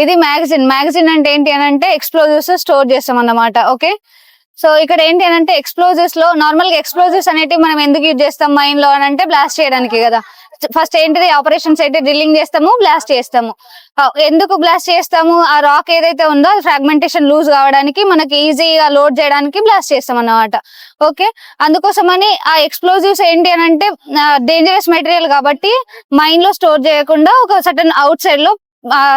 ఇది మ్యాగజైన్ అంటే ఏంటి అని అంటే ఎక్స్ప్లోజివ్స్ స్టోర్ చేస్తాం అన్నమాట. ఓకే, సో ఇక్కడ ఏంటి అని అంటే ఎక్స్ప్లోజివ్స్ లో నార్మల్ గా ఎక్స్ప్లోజివ్స్ అనేవి మనం ఎందుకు యూజ్ చేస్తాం మైన్ లో అని అంటే బ్లాస్ట్ చేయడానికి కదా. ఫస్ట్ ఏంటిది ఆపరేషన్స్ అయితే డ్రిల్లింగ్ చేస్తాము, బ్లాస్ట్ చేస్తాము. ఎందుకు బ్లాస్ట్ చేస్తాము? ఆ రాక్ ఏదైతే ఉందో ఫ్రాగ్మెంటేషన్ లూజ్ కావడానికి, మనకి ఈజీగా లోడ్ చేయడానికి బ్లాస్ట్ చేస్తాం అన్నమాట. ఓకే, అందుకోసమని ఆ ఎక్స్ప్లోజివ్స్ ఏంటి అని అంటే డేంజరస్ మెటీరియల్ కాబట్టి మైన్ లో స్టోర్ చేయకుండా ఒక సర్టన్ అవుట్ సైడ్ లో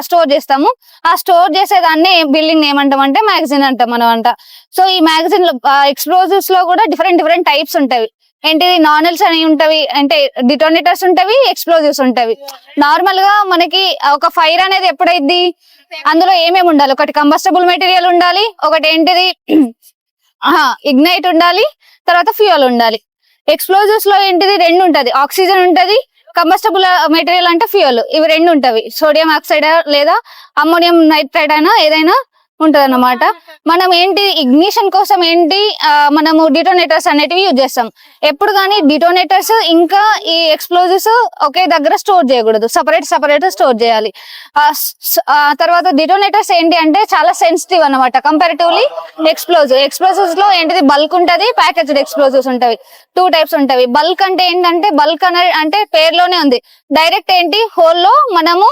స్టోర్ చేస్తాము. ఆ స్టోర్ చేసేదాన్ని బిల్డింగ్ ఏమంటాం అంటే మ్యాగజైన్ అంటాం అనమాట. సో ఈ మ్యాగజైన్ లో ఎక్స్ప్లోజివ్స్ లో కూడా డిఫరెంట్ టైప్స్ ఉంటాయి. ఏంటిది నానెల్స్ అని ఉంటవి, అంటే డిటోనేటర్స్ ఉంటవి, ఎక్స్ప్లోజివ్స్ ఉంటవి. నార్మల్ గా మనకి ఒక ఫైర్ అనేది ఎప్పుడైద్ది, అందులో ఏమేమి ఉండాలి? ఒకటి కంబస్టబుల్ మెటీరియల్ ఉండాలి, ఒకటి ఏంటిది ఇగ్నైట్ ఉండాలి, తర్వాత ఫ్యూయల్ ఉండాలి. ఎక్స్ప్లోజివ్స్ లో ఏంటిది రెండు ఉంటది, ఆక్సిజన్ ఉంటది, కంబస్టబుల్ మెటీరియల్ అంటే ఫ్యూయల్. ఇవి రెండు ఉంటవి, సోడియం ఆక్సైడ్ లేదా అమ్మోనియం నైట్రైడ్ అయినా ఏదైనా ఉంటది అన్నమాట. మనం ఏంటి ఇగ్నిషన్ కోసం ఏంటి మనము డిటోనేటర్స్ అనేటివి యూజ్ చేస్తాం. ఎప్పుడు కానీ డిటోనేటర్స్ ఇంకా ఈ ఎక్స్ప్లోజివ్స్ ఒకే దగ్గర స్టోర్ చేయకూడదు, సపరేట్ స్టోర్ చేయాలి. తర్వాత డిటోనేటర్స్ ఏంటి అంటే చాలా సెన్సిటివ్ అన్నమాట కంపారిటివ్లీ ఎక్స్ప్లోజివ్స్ లో ఏంటిది బల్క్ ఉంటది, ప్యాకేజ్డ్ ఎక్స్ప్లోజివ్స్ ఉంటవి. 2 టైప్స్ ఉంటవి. బల్క్ అంటే ఏంటంటే బల్క్ అంటే పేరులోనే ఉంది, డైరెక్ట్ ఏంటి హోల్ లో మనము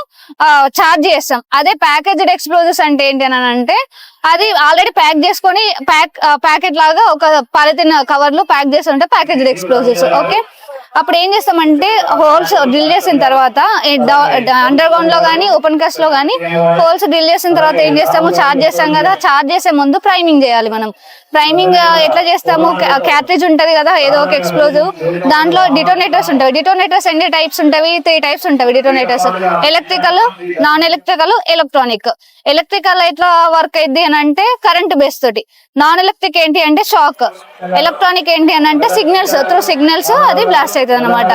చార్జ్ చేస్తాం. అదే ప్యాకేజ్డ్ ఎక్స్ప్లోజివ్స్ అంటే ఏంటి అని అంటే అది ఆల్రెడీ ప్యాక్ చేసుకొని ప్యాకెట్ లాగా ఒక పాలిథిన్ కవర్ లో ప్యాక్ చేసి ఉంటే ప్యాకేజ్డ్ ఎక్స్ప్లోజివ్స్. ఓకే, అప్పుడు ఏం చేస్తామంటే హోల్స్ డ్రిల్ చేసిన తర్వాత అండర్ గ్రౌండ్ లో గానీ ఓపెన్ కాస్ట్ లో గానీ హోల్స్ డ్రిల్ చేసిన తర్వాత ఏం చేస్తాము, చార్జ్ చేస్తాం కదా. చార్జ్ చేసే ముందు ప్రైమింగ్ చేయాలి మనం. ప్రైమింగ్ ఎట్లా చేస్తాము? క్యాట్రిజ్ ఉంటది కదా ఏదో ఒక ఎక్స్ప్లోజివ్, దాంట్లో డిటోనేటర్స్ ఉంటాయి. డిటోనేటర్స్ ఎన్ని టైప్స్ ఉంటాయి? 3 టైప్స్ ఉంటాయి detonators: electrical, non electrical, electronic. Electrical ఎట్లా వర్క్ అయింది అని అంటే కరెంట్ బేస్ తోటి. నాన్ ఎలక్ట్రిక్ ఏంటి అంటే షాక్. ఎలక్ట్రానిక్ ఏంటి అని అంటే సిగ్నల్స్ అది బ్లాస్ట్ అవుతుంది అనమాట.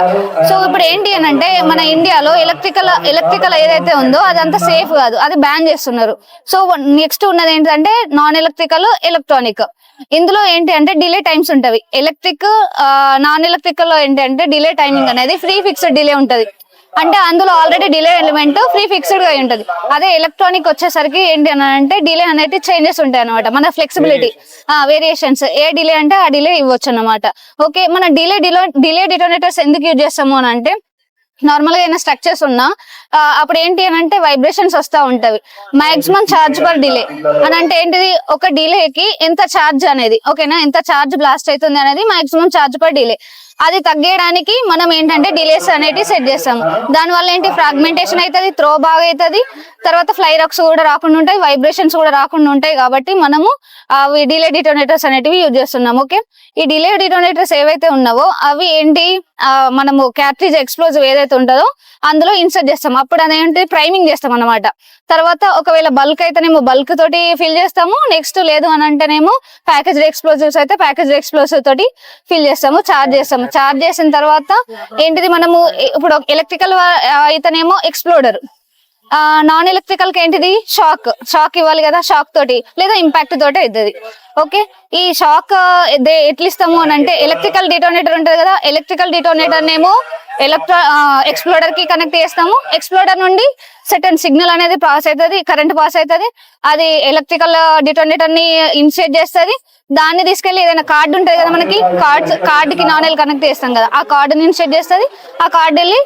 సో ఇప్పుడు ఏంటి అని అంటే మన ఇండియాలో ఎలక్ట్రికల్ ఏదైతే ఉందో అదంతా సేఫ్ కాదు, అది బ్యాన్ చేస్తున్నారు. సో నెక్స్ట్ ఉన్నది ఏంటంటే నాన్ ఎలక్ట్రికల్, ఎలక్ట్రానిక్. ఇందులో ఏంటి అంటే డిలే టైమ్స్ ఉంటవి. నాన్ ఎలక్ట్రికల్ లో ఏంటి అంటే డిలే టైమింగ్ అనేది ఫ్రీ ఫిక్స్డ్ డిలే ఉంటది. అంటే అందులో already delay element free fixed గా ఉంటది. అదే ఎలక్ట్రానిక్ వచ్చేసరికి ఏంటి అని అంటే డిలే అనేది చేంజెస్ ఉంటాయి అనమాట. మన ఫ్లెక్సిబిలిటీ వేరియేషన్స్, ఏ డిలే అంటే ఆ డిలే ఇవ్వచ్చు అనమాట. ఓకే, మన డిలే డిటోనేటర్స్ ఎందుకు యూజ్ చేస్తాము అని అంటే నార్మల్ గా ఏమైనా స్ట్రక్చర్స్ ఉన్నా అప్పుడు ఏంటి అని అంటే వైబ్రేషన్స్ వస్తా ఉంటవి. మాక్సిమం ఛార్జ్ పర్ డిలే అని అంటే ఏంటిది, ఒక డిలేకి ఎంత ఛార్జ్ అనేది, ఓకేనా, ఎంత ఛార్జ్ బ్లాస్ట్ అవుతుంది అనేది మాక్సిమం ఛార్జ్ పర్ డిలే. అది తగ్గడానికి మనం ఏంటంటే డిలేస్ అనేవి సెట్ చేస్తాము. దాని వల్ల ఏంటి ఫ్రాగ్మెంటేషన్ అవుతుంది, త్రో బాగా అవుతుంది, తర్వాత ఫ్లై రాక్స్ కూడా రాకుండా ఉంటాయి, వైబ్రేషన్స్ కూడా రాకుండా ఉంటాయి. కాబట్టి మనము డిలే డిటోనేటర్స్ అనేటివి యూజ్ చేస్తున్నాం. ఓకే, ఈ డిలే డిటోనేటర్స్ ఏవైతే ఉన్నావో అవి ఏంటి మనము క్యాట్రిజ్ ఎక్స్ప్లోజివ్ ఏదైతే ఉంటుందో అందులో ఇన్సర్ట్ చేస్తాం. అప్పుడు అదేంటి ప్రైమింగ్ చేస్తాం అనమాట. తర్వాత ఒకవేళ బల్క్ అయితేనేమో బల్క్ తోటి ఫిల్ చేస్తాము, నెక్స్ట్ లేదు అని అంటేనేమో ప్యాకేజ్డ్ ఎక్స్ప్లోజివ్స్ అయితే ప్యాకేజ్డ్ ఎక్స్ప్లోజివ్ తోటి ఫిల్ చేస్తాము, చార్జ్ చేస్తాము. చార్జ్ చేసిన తర్వాత ఏంటిది మనము ఇప్పుడు ఎలక్ట్రికల్ అయితేనేమో ఎక్స్ప్లోడర్, నాన్ ఎలక్ట్రికల్ కి ఏంటిది షాక్ ఇవ్వాలి కదా, షాక్ తోటి లేదా ఇంపాక్ట్ తోటి అవుతుంది. ఓకే, ఈ షాక్ ఎట్లా ఇస్తాము అని అంటే ఎలక్ట్రికల్ డిటోనేటర్ ఉంటది కదా, ఎలక్ట్రికల్ డిటోనేటర్ నేమో ఎక్స్ప్లోడర్ కి కనెక్ట్ చేస్తాము. ఎక్స్ప్లోడర్ నుండి సెటన్ సిగ్నల్ అనేది పాస్ అవుతుంది, కరెంట్ పాస్ అవుతుంది. అది ఎలక్ట్రికల్ డిటోనేటర్ ని ఇన్షియేట్ చేస్తుంది. దాన్ని తీసుకెళ్లి ఏదైనా కార్డు ఉంటది కదా మనకి, కార్డ్ కి నానెల్ కనెక్ట్ చేస్తాం కదా, ఆ కార్డుని ఇన్షియేట్ చేస్తుంది. ఆ కార్డు వెళ్ళి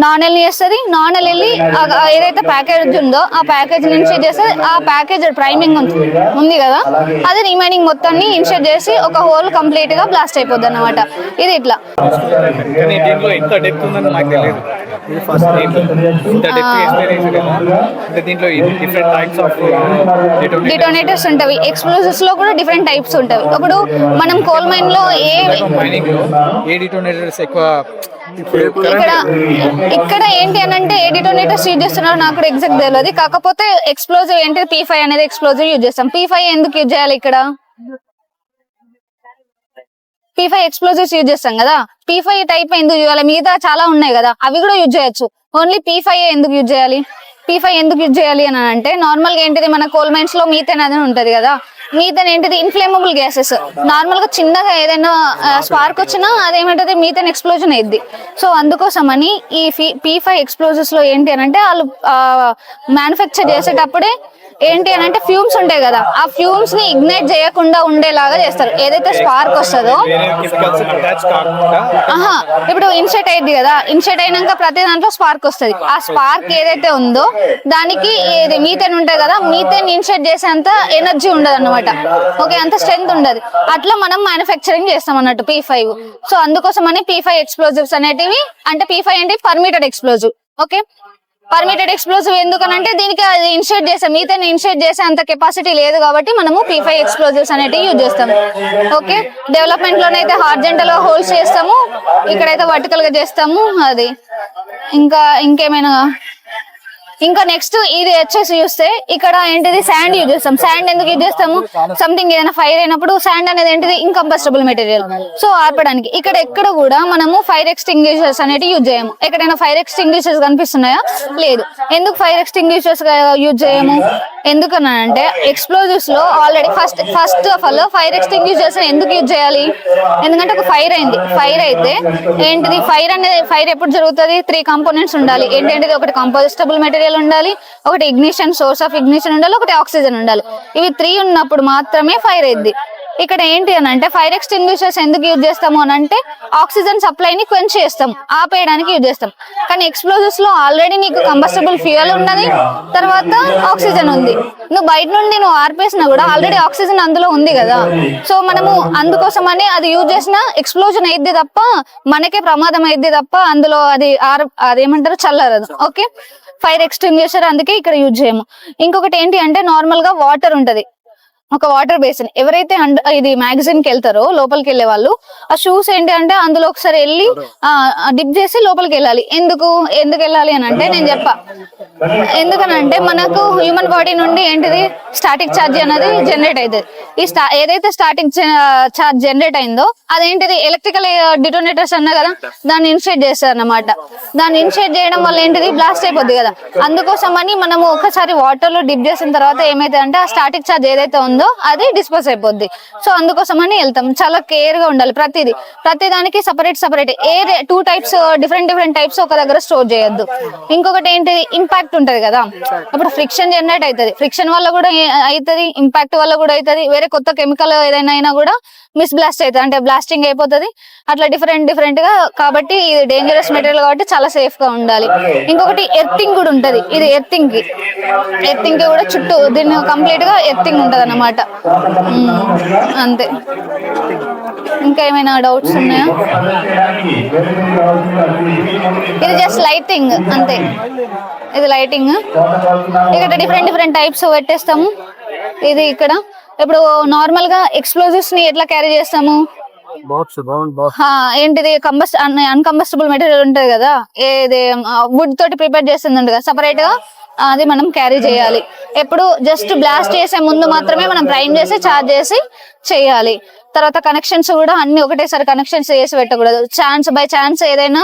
నానెల్ ని చేస్తుంది. నానెల్ వెళ్ళి ఏదైతే ప్యాకేజ్ ఉందో ఆ ప్యాకేజ్ ఇన్షియేట్ చేస్తుంది. ఆ ప్యాకేజ్ ప్రైమింగ్ ఉంది కదా, అది రిమైనింగ్ మొత్తాన్ని ఇన్షియేట్ చేసి ఒక హోల్ కంప్లీట్ గా బ్లాస్ట్ అయిపోద్ది అన్నమాట. ఇది ఇట్లా డిటోనేటర్స్ ఉంటవి. ఎక్స్ప్లోజివ్స్ లో కూడా డిఫరెంట్ టైప్స్ ఉంటవి. ఇప్పుడు మనం కోల్ మైన్ లో ఇక్కడ ఏంటి అని అంటే ఏ డిటోనేటర్స్ యూజ్ చేస్తున్నారో నాకు కూడా ఎగ్జాక్ట్ తెలియదు. కాకపోతే ఎక్స్ప్లోజివ్ ఏంటి P5 అనేది ఎక్స్ప్లోజివ్ యూజ్ చేస్తాం. P5 ఎందుకు యూజ్ చేయాలి? ఇక్కడ P5 ఎక్స్ప్లోజివ్స్ యూజ్ చేస్తాం కదా, P5 టైప్ ఎందుకు చేయాలి? మిగతా చాలా ఉన్నాయి కదా, అవి కూడా యూజ్ చేయొచ్చు. ఓన్లీ P5 ఎందుకు యూజ్ చేయాలి? P5 ఎందుకు యూజ్ చేయాలి అని అంటే నార్మల్ గా ఏంటిది మన కోల్ మైన్స్ లో మీథేన్ అనేది ఉంటది కదా, మీథేన్ ఏంటిది ఇన్ఫ్లేమబుల్ గ్యాసెస్. నార్మల్ గా చిన్నగా ఏదైనా స్పార్క్ వచ్చినా అదేమంటది మీథేన్ ఎక్స్ప్లోజన్ అయ్యిద్ది. సో అందుకోసమని ఈ P5 ఎక్స్ప్లోజివ్స్ లో ఏంటి అని అంటే వాళ్ళు మ్యానుఫ్యాక్చర్ చేసేటప్పుడే ఏంటి అని అంటే ఫ్యూమ్స్ ఉంటాయి కదా, ఆ ఫ్యూమ్స్ ని ఇగ్నైట్ చేయకుండా ఉండేలాగా చేస్తారు. ఏదైతే స్పార్క్ వస్తుందో ఇప్పుడు ఇన్సెట్ అయ్యింది కదా, ఇన్సెట్ అయినాక ప్రతి దాంట్లో స్పార్క్ వస్తుంది. ఆ స్పార్క్ ఏదైతే ఉందో దానికి ఏది మీథేన్ ఉంటాయి కదా, మీథేన్ ఇన్సెట్ చేసేంత ఎనర్జీ ఉండదు అన్నమాట. ఓకే, అంత స్ట్రెంత్ ఉండదు. అట్లా మనం మ్యానుఫ్యాక్చరింగ్ చేస్తాం అన్నట్టు P5. సో అందుకోసమని P5 ఎక్స్ప్లోజివ్స్ అనేటివి, అంటే P5 అంటే permitted explosive. Okay, permitted explosive ఎందుకనంటే దీనికి అది ఇన్షియేట్ చేసే మీథేన్ ఇన్షియేట్ చేసే అంత కెపాసిటీ లేదు కాబట్టి మనము P5 ఎక్స్ప్లోజివ్స్ అనేటివి యూజ్ చేస్తాము. ఓకే, డెవలప్మెంట్ లోనైతే హార్జెంటల్ గా హోల్స్ చేస్తాము, ఇక్కడైతే వర్టికల్ గా చేస్తాము. అది ఇంకేమైనా ఇంకా నెక్స్ట్ ఇది వచ్చేసి చూస్తే ఇక్కడ ఏంటిది శాండ్ యూజ్ చేస్తాం. శాండ్ ఎందుకు యూజ్ చేస్తాము? సంథింగ్ ఏదైనా ఫైర్ అయినప్పుడు శాండ్ అనేది ఏంటిది ఇంకంబస్టబుల్ మెటీరియల్. సో ఆర్పడానికి ఇక్కడ ఎక్కడ కూడా మనము ఫైర్ ఎక్స్టింగ్విషర్స్ అనేది యూజ్ చేయము. ఎక్కడైనా ఫైర్ ఎక్స్టింగ్విషర్స్ కనిపిస్తున్నాయా? లేదు. ఎందుకు ఫైర్ ఎక్స్టింగ్విషర్స్ యూజ్ చేయము? ఎందుకనంటే ఎక్స్ప్లోజివ్స్ లో already first of all fire extinguishers ఎందుకు యూజ్ చేయాలి? ఎందుకంటే ఒక ఫైర్ అయింది, ఫైర్ అయితే ఏంటిది ఫైర్ ఎప్పుడు జరుగుతుంది? 3 కాంపోనెంట్స్ ఉండాలి. ఏంటంటే ఒకటి కంపోజిస్టబుల్ మెటీరియల్ ఉండాలి, ఒకటి ఇగ్నిషన్, సోర్స్ ఆఫ్ ఇగ్నిషన్ ఉండాలి, ఒకటి ఆక్సిజన్ ఉండాలి. ఇవి 3 ఉన్నప్పుడు మాత్రమే ఫైర్ అయింది. ఇక్కడ ఏంటి అని అంటే ఫైర్ ఎక్స్టింగ్విషర్స్ ఎందుకు యూజ్ చేస్తాము అని అంటే ఆక్సిజన్ సప్లైని క్వెంచ్ చేస్తాం, ఆపేయడానికి యూజ్ చేస్తాం. కానీ ఎక్స్ప్లోజివ్స్ లో ఆల్రెడీ నీకు కంబస్టబుల్ ఫ్యూయల్ ఉన్నది, తర్వాత ఆక్సిజన్ ఉంది. నువ్వు బయట నుండి ఆర్పేసినా కూడా ఆల్రెడీ ఆక్సిజన్ అందులో ఉంది కదా. సో మనము అందుకోసమని అది యూజ్ చేసిన ఎక్స్ప్లోజన్ అయ్యిద్ది తప్ప మనకే ప్రమాదం అయ్యిద్ది తప్ప అందులో అదేమంటారు చల్లరదు. ఓకే, ఫైర్ ఎక్స్టింగ్విషర్ అందుకే ఇక్కడ యూజ్ చేయము. ఇంకొకటి ఏంటి అంటే నార్మల్ గా వాటర్ ఉంటది, ఒక వాటర్ బేసిన్. ఎవరైతే ఇది మ్యాగజైన్ కి వెళ్తారో లోపలికి వెళ్లే వాళ్ళు ఆ షూస్ ఏంటి అంటే అందులో ఒకసారి వెళ్ళి డిప్ చేసి లోపలికి వెళ్ళాలి. ఎందుకు వెళ్ళాలి అని అంటే నేను చెప్పా. ఎందుకనంటే మనకు హ్యూమన్ బాడీ నుండి ఏంటిది స్టాటిక్ ఛార్జ్ అనేది జనరేట్ అవుతుంది. ఏదైతే స్టాటిక్ ఛార్జ్ జనరేట్ అయిందో అదేంటిది ఎలక్ట్రికల్ డిటోనేటర్స్ అన్నా కదా, దాన్ని ఇన్షియేట్ చేస్తారు అన్నమాట. దాన్ని ఇన్షియేట్ చేయడం వల్ల ఏంటిది బ్లాస్ట్ అయిపోద్ది కదా. అందుకోసమని మనము ఒకసారి వాటర్ లో డిప్ చేసిన తర్వాత ఏమైతే అంటే ఆ స్టాటిక్ ఛార్జ్ ఏదైతే ఉందో అది డిస్పోజ్ అయిపోద్ది. సో అందుకోసమని వెళ్తాం. చాలా కేర్ గా ఉండాలి. ప్రతి దానికి సపరేట్ 2 టైప్స్ డిఫరెంట్ టైప్స్ ఒక దగ్గర స్టోర్ చేయొద్దు. ఇంకొకటి ఏంటి ఇంపాక్ట్ ఉంటది కదా, ఇప్పుడు ఫ్రిక్షన్ జనరేట్ అవుతుంది, ఫ్రిక్షన్ వల్ల కూడా అవుతుంది, ఇంపాక్ట్ వల్ల కూడా అవుతుంది. వేరే కొత్త కెమికల్ ఏదైనా అయినా కూడా మిస్ బ్లాస్ట్ అవుతుంది, అంటే బ్లాస్టింగ్ అయిపోతుంది. అట్లా డిఫరెంట్ గా. కాబట్టి ఇది డేంజరస్ మెటీరియల్ కాబట్టి చాలా సేఫ్ గా ఉండాలి. ఇంకొకటి ఎర్తింగ్ కూడా ఉంటది. ఇది ఎర్తింగ్ కి కూడా చుట్టూ దీన్ని కంప్లీట్ గా ఎర్తింగ్ ఉంటది అన్నమాట. అంతే. ఇంకా ఏమైనా డౌట్స్ ఉన్నాయా? ఇది జస్ట్ లైటింగ్ అంతే. ఇది లైటింగ్. ఇక్కడ డిఫరెంట్ టైప్స్ పెట్టేస్తాము. ఇది ఇక్కడ ఇప్పుడు నార్మల్ గా ఎక్స్ప్లోజివ్స్ ని ఎట్లా క్యారీ చేస్తాము? ఏంటిది అన్కంబస్టబుల్ మెటీరియల్ ఉంటది కదా, ఏది వుడ్ తోటి ప్రిపేర్ చేస్తుంది కదా సపరేట్ గా, అది మనం క్యారీ చేయాలి. ఎప్పుడు జస్ట్ బ్లాస్ట్ చేసే ముందు మాత్రమే మనం ప్రైమ్ చేసి చార్జ్ చేసి చేయాలి. తర్వాత కనెక్షన్స్ కూడా అన్ని ఒకటేసారి కనెక్షన్స్ చేసి పెట్టకూడదు. బై ఛాన్స్ ఏదైనా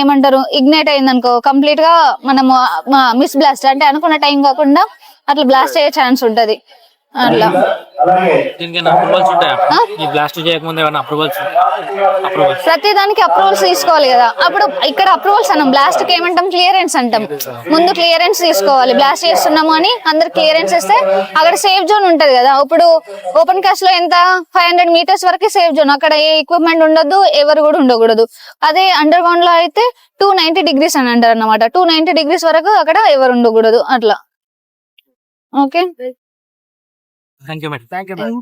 ఏమంటారు ఇగ్నైట్ అయింది అనుకో, కంప్లీట్ గా మనము మిస్ బ్లాస్ట్ అంటే అనుకున్న టైం కాకుండా అట్లా బ్లాస్ట్ అయ్యే ఛాన్స్ ఉంటది. అట్లా ప్రతి దానికి అప్రూవల్స్ తీసుకోవాలి కదా. అప్పుడు ఇక్కడ అప్రూవల్స్ అన్నాం, బ్లాస్ట్ కి ఏమంటాం క్లియరెన్స్ అంటాం. ముందు క్లియరెన్స్ తీసుకోవాలి. బ్లాస్ట్ చేస్తున్నాము అని అందరు క్లియరెన్స్ ఇస్తే అక్కడ సేఫ్ జోన్ ఉంటది కదా. ఇప్పుడు ఓపెన్ కాస్ట్ లో ఎంత 500 మీటర్స్ వరకు సేఫ్ జోన్, అక్కడ ఏ ఎక్విప్మెంట్ ఉండదు, ఎవరు కూడా ఉండకూడదు. అదే అండర్ గ్రౌండ్ లో అయితే 290 degrees అని అంటారు అన్నమాట. 290 degrees వరకు అక్కడ ఎవరు ఉండకూడదు అట్లా. Okay, Thank you, madam.